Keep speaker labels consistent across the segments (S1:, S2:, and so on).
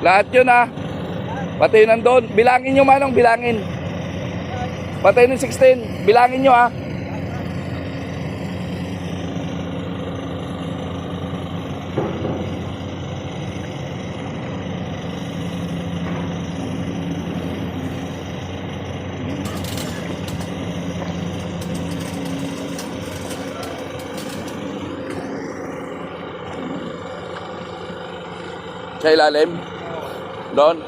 S1: Lahat yun ha. Pati nandun. Bilangin nyo manong, bilangin. Pati ng 16. Bilangin nyo ha. Sa ilalim. Doon.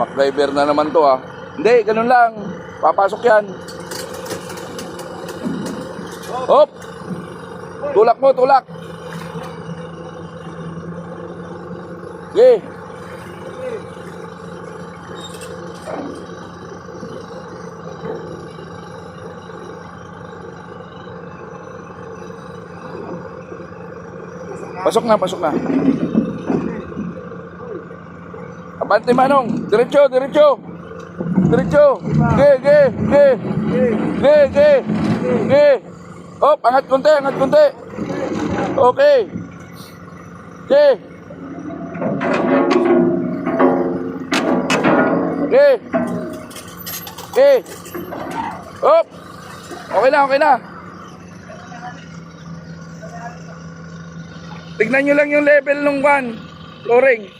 S1: MacGyver na naman to ah. Hindi, ganun lang. Papasok yan. Hop! Tulak mo, tulak. Sige. Pasok na, pasok na. Abante manong, diretso, diretso. Diretso. Ge, ge, ge. Ge, ge. Ge. Hop, angat konti, angat konti. Okay. Ge. Ge. Ge. Hop. Okay na, okay na. Tignan nyo lang yung level ng van, flooring.